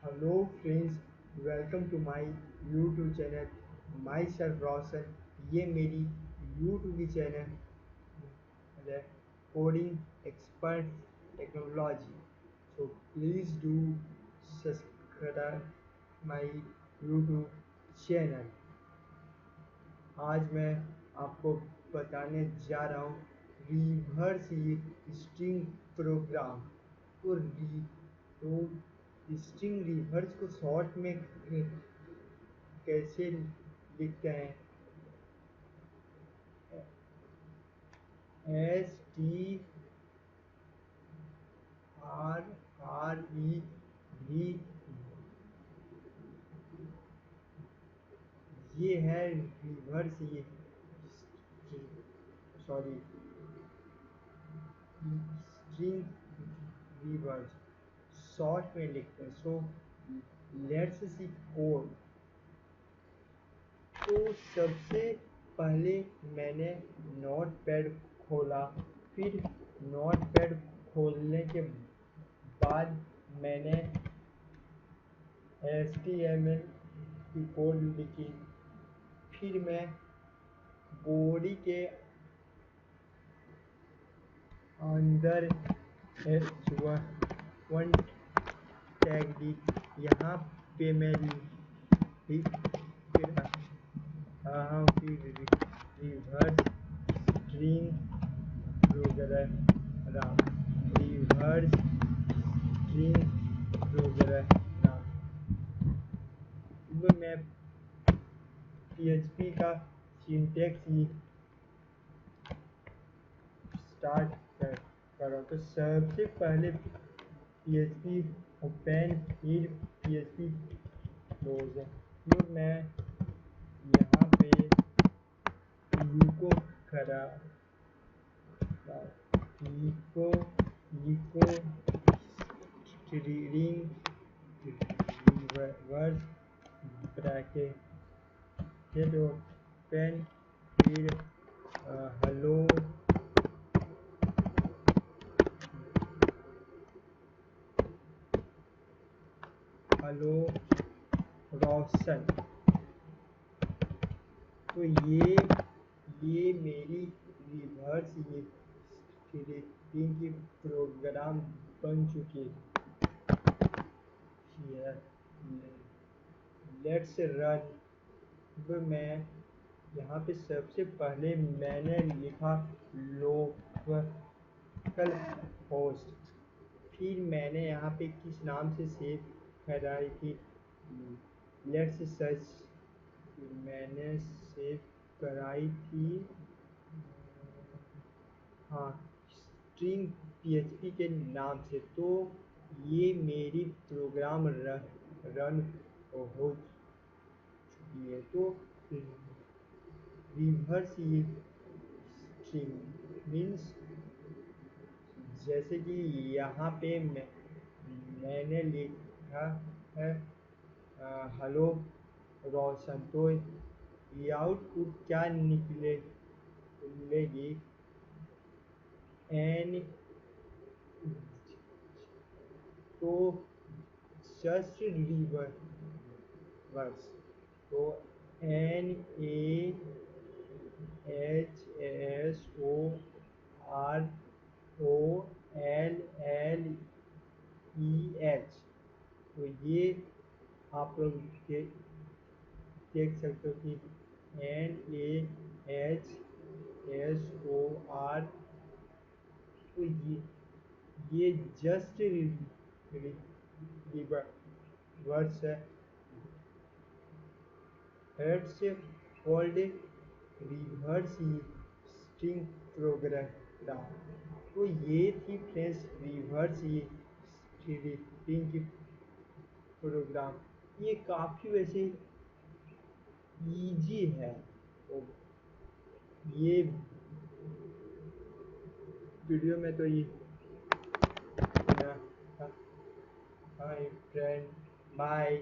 Hello friends, welcome to my YouTube channel myself ये मेरी YouTube की चैनल है coding expert technology. So please do subscribe my YouTube channel. आज मैं आपको बताने जा रहा हूँ रिवर्स स्ट्रिंग प्रोग्राम। तो री तो स्ट्रिंग रिवर्स को शॉर्ट में कैसे लिखते हैं? STRRE ये है रिवर्स ये सॉरी स्ट्रिंग रिवर्स शॉर्ट में लिखते हैं। So let's see code. तो सबसे पहले मैंने नोट पैड खोला। फिर नोट पैड खोलने के बाद मैंने HTML की कोड लिखी। फिर मैं बॉडी के अंदर H1 टैग दी। यहाँ पे मैं लिख रहा हूँ कि reverse string program reverse string program. मैं PHP का सिंटैक्स ही स्टार्ट करो। तो सबसे पहले PHP ओपन, फिर PHP क्लोज। तो मैं यहाँ पे इको करा echo echo string reverse bracket open, फिर हेलो हेलो रोशन। तो ये मेरी रिवर्स ये स्क्रिप्टिंग की प्रोग्राम बन चुकी है। Let's run. तो मैं यहाँ पे सबसे पहले मैंने लिखा लोकल होस्ट। फिर मैंने यहाँ पे किस नाम से सेव कराई थी, लेट्स सर्च। मैंने सेव कराई थी हाँ स्ट्रिंग PHP के नाम से। तो ये मेरी प्रोग्राम रन हो चुकी है। तो रिवर्स ये स्ट्रिंग मीन्स जैसे कि यहाँ पे मैंने लिखा है हेलो रोशन। तो ये आउटपुट क्या निकलेगी? एन तो जस्ट रिवर्स। तो NAHSOROLLEH। तो ये आप लोग देख सकते हो कि NAHSOR। तो ये जस्ट रिवर्स है। हेड्स कॉल्ड रिवर्स स्ट्रिंग प्रोग्राम। तो ये थी फ्रेंड्स रिवर्स स्ट्रिंग की प्रोग्राम। ये काफ़ी वैसे इजी है। तो ये वीडियो में तो ये हाय फ्रेंड, बाय।